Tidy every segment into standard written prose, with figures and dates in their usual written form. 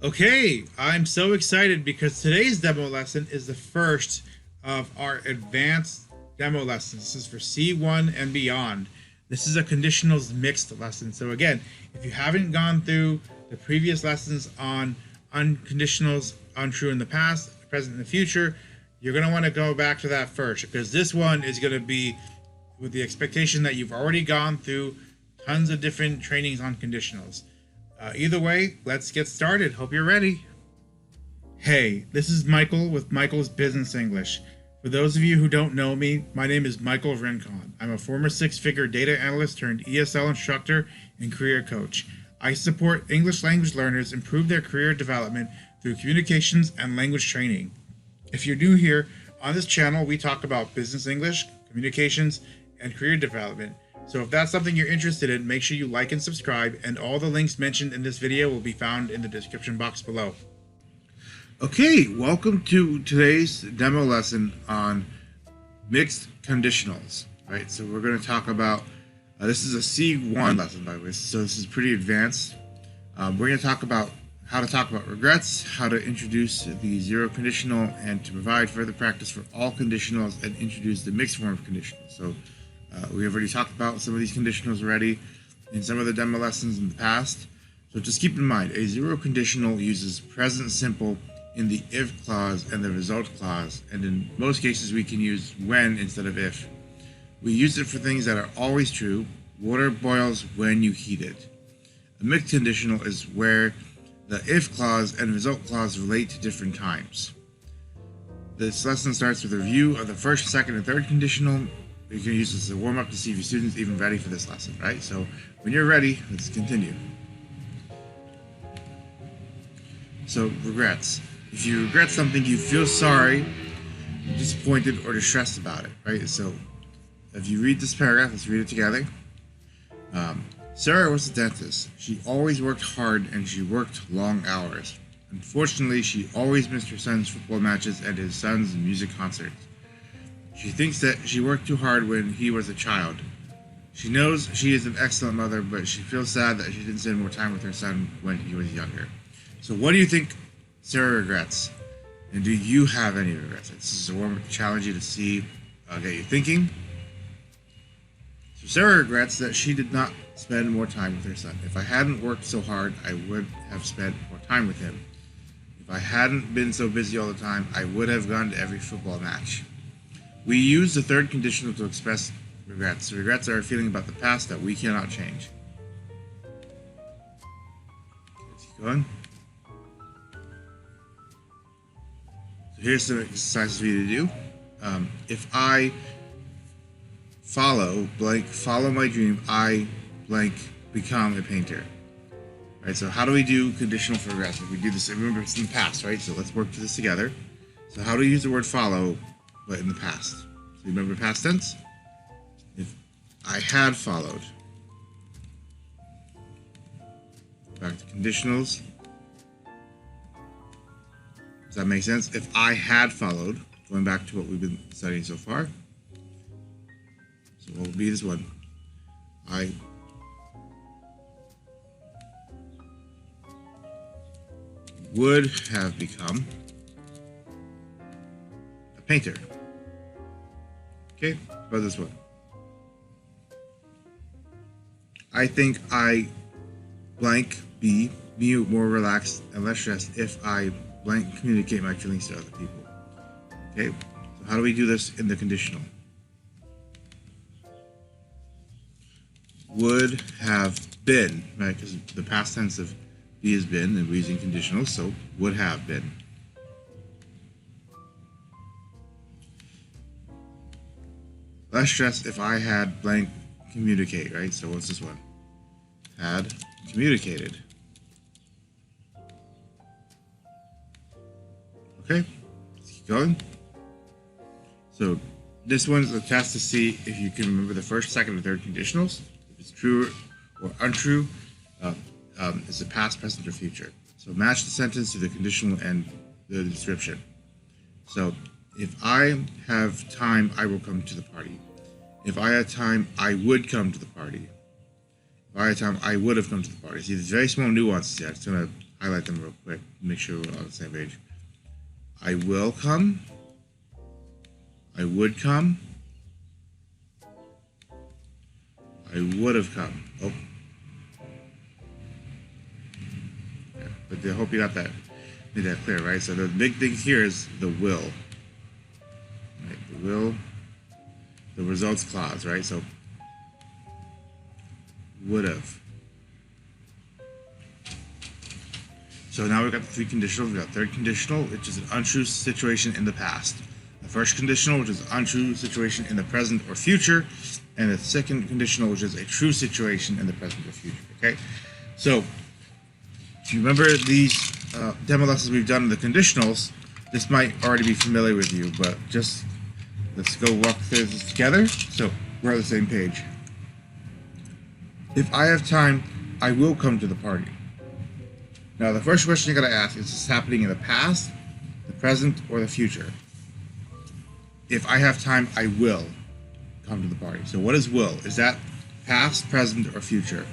Okay, I'm so excited because today's demo lesson is the first of our advanced demo lessons. This is for C1 and beyond. This is a Conditionals Mixed lesson. So again, if you haven't gone through the previous lessons on unconditionals, untrue in the past, present, and the future, you're going to want to go back to that first because this one is going to be with the expectation that you've already gone through tons of different trainings on conditionals. Either way, let's get started. Hope you're ready. Hey, this is Michael with Michael's Business English. For those of you who don't know me, my name is Michael Rincon. I'm a former six-figure data analyst turned ESL instructor and career coach. I support English language learners improve their career development through communications and language training. If you're new here, on this channel we talk about business English, communications, and career development. So if that's something you're interested in, make sure you like and subscribe, and all the links mentioned in this video will be found in the description box below. Okay, welcome to today's demo lesson on mixed conditionals. Right, so we're going to talk about, this is a C1 lesson by the way, so this is pretty advanced. We're going to talk about how to talk about regrets, how to introduce the zero conditional, and to provide further practice for all conditionals and introduce the mixed form of conditionals. So we have already talked about some of these conditionals already in some of the demo lessons in the past. So just keep in mind, a zero conditional uses present simple in the if clause and the result clause, and in most cases we can use when instead of if. We use it for things that are always true. Water boils when you heat it. A mixed conditional is where the if clause and result clause relate to different times. This lesson starts with a review of the first, second, and third conditional. You can use this as a warm-up to see if your student's even ready for this lesson, right? So when you're ready, let's continue. So regrets. If you regret something, you feel sorry, disappointed, or distressed about it, right? So if you read this paragraph, let's read it together. Sarah was a dentist. She always worked hard and she worked long hours. Unfortunately, she always missed her son's football matches and his son's music concerts. She thinks that she worked too hard when he was a child. She knows she is an excellent mother, but she feels sad that she didn't spend more time with her son when he was younger. So what do you think Sarah regrets? And do you have any regrets? This is a warm-up to challenge you to see, get you thinking. So Sarah regrets that she did not spend more time with her son. If I hadn't worked so hard, I would have spent more time with him. If I hadn't been so busy all the time, I would have gone to every football match. We use the third conditional to express regrets. Regrets are a feeling about the past that we cannot change. Let's keep going. So here's some exercises for you to do. If I follow my dream, I blank become a painter. Right, so how do we do conditional for regrets? If we do this, remember it's in the past, right? So let's work through this together. So how do we use the word follow, but in the past? So remember past tense? If I had followed. Back to conditionals. Does that make sense? If I had followed, going back to what we've been studying so far. So what will be this one? I would have become a painter. Okay, how about this one? I think I blank be more relaxed and less stressed if I blank communicate my feelings to other people. Okay, so how do we do this in the conditional? Would have been, right? Because the past tense of be has been, and we're using conditionals, so would have been. Less stress if I had blank communicate, right? So what's this one? Had communicated. Okay, let's keep going. So this one's a test to see if you can remember the first, second, and third conditionals. If it's true or untrue, it's the past, present, or future. So match the sentence to the conditional and the description. So if I have time, I will come to the party. If I had time, I would come to the party. If I had time, I would have come to the party. See, there's very small nuances here. I'm just going to highlight them real quick, make sure we're on the same page. I will come. I would come. I would have come. Oh. Yeah, but I hope you got that, made that clear, right? So the big thing here is the will. Right? The will, the results clause, right? So would have. So now we've got the three conditionals. We've got third conditional, which is an untrue situation in the past. The first conditional, which is an untrue situation in the present or future. And the second conditional, which is a true situation in the present or future. Okay? So, if you remember these demo lessons we've done in the conditionals, this might already be familiar with you, but just let's go walk through this together so we're on the same page. If I have time, I will come to the party. Now, the first question you got to ask is this happening in the past, the present, or the future? If I have time, I will come to the party. So what is will? Is that past, present, or future?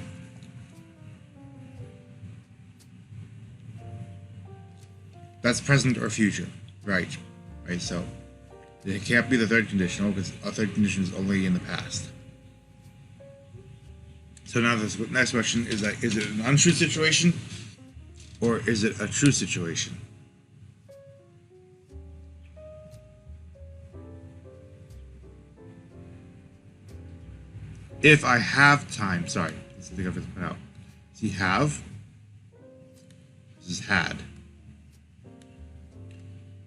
That's present or future. Right. Right. So it can't be the third conditional because a third condition is only in the past. So now this next question is that, is it an untrue situation or is it a true situation? If I have time, sorry, let's think of it out. See, have, this is had.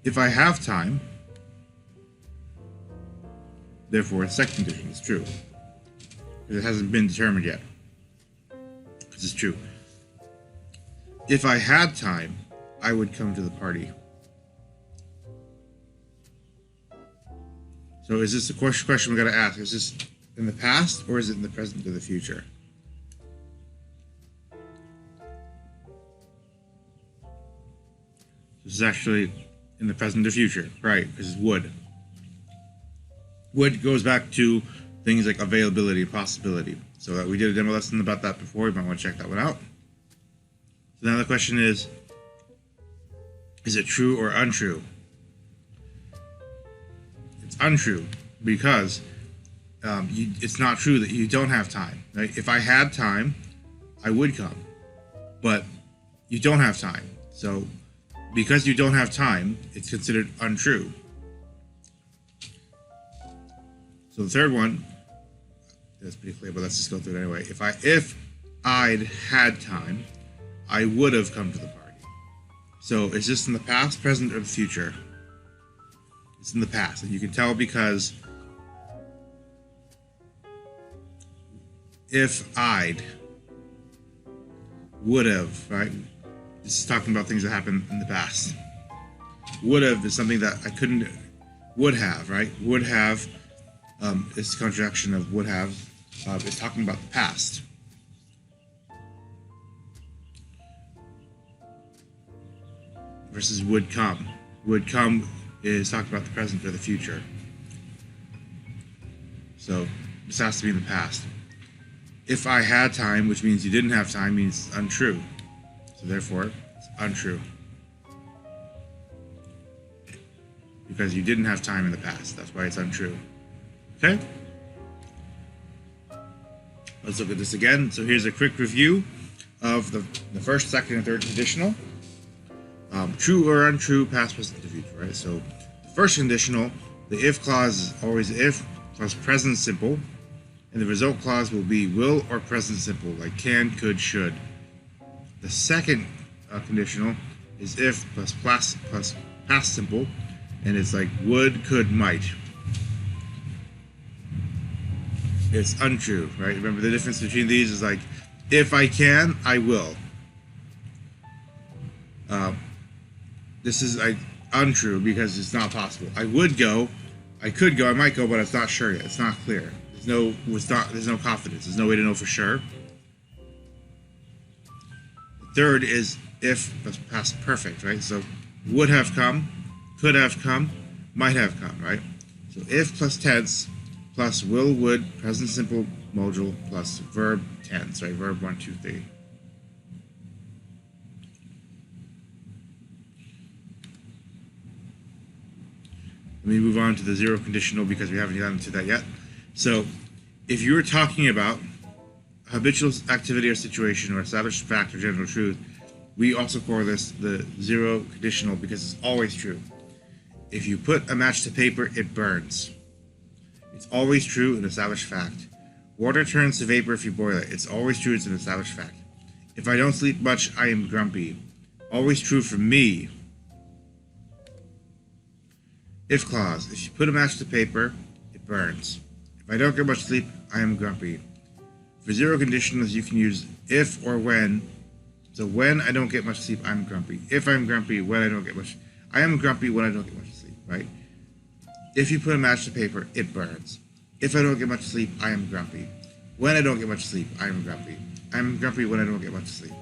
If I have time, therefore it's second condition, it's true. Because it hasn't been determined yet. This is true. If I had time, I would come to the party. So is this the question we got to ask? Is this in the past or is it in the present or the future? This is actually in the present or future, right? Because it's would. Would goes back to things like availability and possibility. So that we did a demo lesson about that before. You might want to check that one out. So now the question is it true or untrue? It's untrue because it's not true that you don't have time. Right? If I had time, I would come, but you don't have time. So because you don't have time, it's considered untrue. So the third one, that's pretty clear, but let's just go through it anyway. If I'd had time, I would have come to the party. So is this in the past, present, or the future? It's in the past, and you can tell because if I'd would have, right? This is talking about things that happened in the past. Would have is something that I couldn't, would have, right? Would have is the contraction of would have. It's talking about the past. Versus would come. Would come is talking about the present or the future. So this has to be in the past. If I had time, which means you didn't have time, means it's untrue. So therefore, it's untrue. Because you didn't have time in the past. That's why it's untrue. Okay? Let's look at this again. So here's a quick review of the first, second, and third conditional. True or untrue, past, present, and future, right? So the first conditional, the if clause is always if plus present simple, and the result clause will be will or present simple, like can, could, should. The second conditional is if plus past simple, and it's like would, could, might. It's untrue, right? Remember the difference between these is like, if I can, I will. This is like untrue because it's not possible. I would go, I could go, I might go, but it's not sure yet. It's not clear. There's no confidence. There's no way to know for sure. The third is if plus past perfect, right? So would have come, could have come, might have come, right? So if plus tense plus will, would, present simple modal plus verb tense, right? Verb 1, 2, 3. Let me move on to the zero conditional because we haven't gotten to that yet. So if you were talking about habitual activity or situation or established fact or general truth, we also call this the zero conditional because it's always true. If you put a match to paper, it burns. It's always true, an established fact. Water turns to vapor if you boil it. It's always true, it's an established fact. If I don't sleep much, I am grumpy. Always true for me. If clause. If you put a match to paper, it burns. If I don't get much sleep, I am grumpy. For zero conditionals, you can use if or when. So when I don't get much sleep, I'm grumpy. If I'm grumpy, when I don't get much. I am grumpy when I don't get much sleep, right? If you put a match to paper, it burns. If I don't get much sleep, I am grumpy. When I don't get much sleep, I am grumpy. I'm grumpy when I don't get much sleep.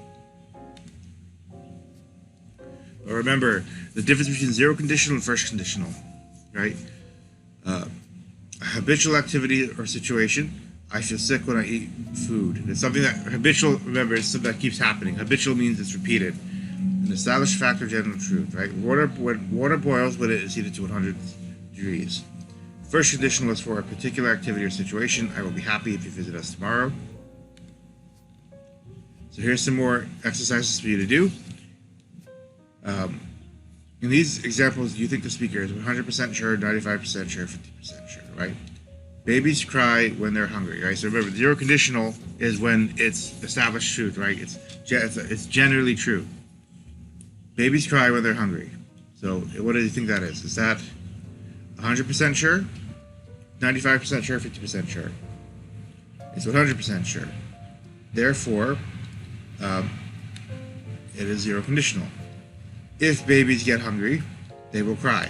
But remember, the difference between zero conditional and first conditional, right? A habitual activity or situation. I feel sick when I eat food. It's something that habitual, remember, it's something that keeps happening. Habitual means it's repeated. An established fact or general truth, right? When water boils when it is heated to 100 degrees. First conditional is for a particular activity or situation. I will be happy if you visit us tomorrow. So here's some more exercises for you to do. In these examples, you think the speaker is 100% sure, 95% sure, 50% sure, right? Babies cry when they're hungry, right? So remember, zero conditional is when it's established truth, right? It's generally true. Babies cry when they're hungry. So what do you think that is? Is that 100% sure, 95% sure, 50% sure? It's 100% sure. Therefore, it is zero conditional. If babies get hungry, they will cry.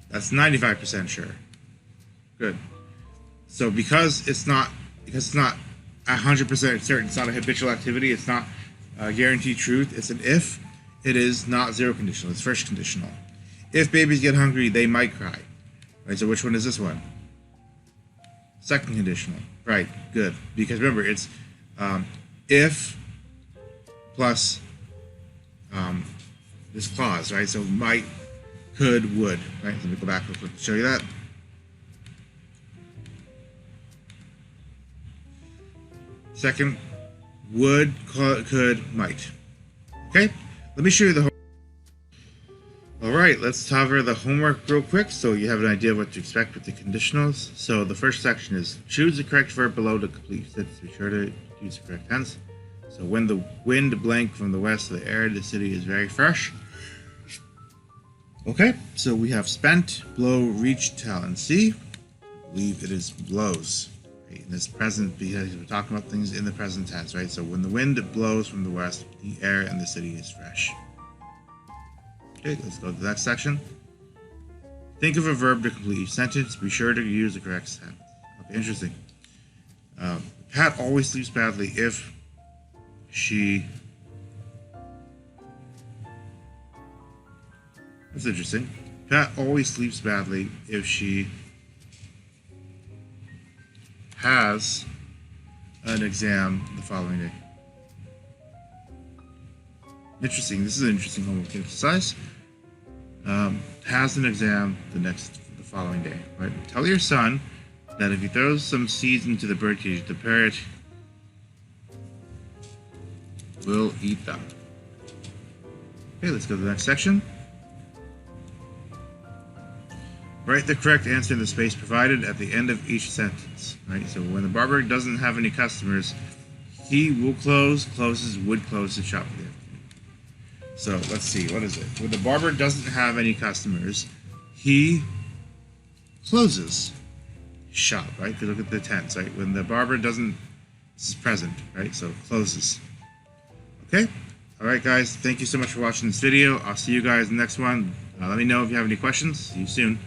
That's 95% sure. Good. So because it's not 100% certain, it's not a habitual activity, it's not guaranteed truth, it's an if, it is not zero conditional, it's first conditional. If babies get hungry, they might cry. Right, so which one is this one? Second conditional. Right, good. Because remember, it's if plus this clause, right? So might, could, would, right? Let me go back real quick to show you that. Second, would, could, might. Okay, let me show you the homework. Alright, let's cover the homework real quick so you have an idea of what to expect with the conditionals. So the first section is choose the correct verb below to complete sentence. Be sure to use the correct tense. So when the wind blank from the west of the air, the city is very fresh. Okay, so we have spent, blow, reach, tell, and see. I believe it is blows. Right? In this present, because we're talking about things in the present tense, right? So when the wind blows from the west, the air and the city is fresh. Okay, let's go to the next section. Think of a verb to complete each sentence. Be sure to use the correct sentence. Okay, interesting. Pat always sleeps badly if she... That's interesting. Pat always sleeps badly if she has an exam the following day. Interesting. This is an interesting homework exercise. Has an exam the following day. Right? Tell your son that if he throws some seeds into the birdcage, the parrot will eat them. Okay, let's go to the next section. Write the correct answer in the space provided at the end of each sentence. Right? So when the barber doesn't have any customers, he will closes, would close the shop for the afternoon. So let's see, what is it? When the barber doesn't have any customers, he closes shop, right? If you look at the tense, right? When the barber doesn't, this is present, right? So closes. Okay? Alright guys, thank you so much for watching this video. I'll see you guys in the next one. Let me know if you have any questions. See you soon.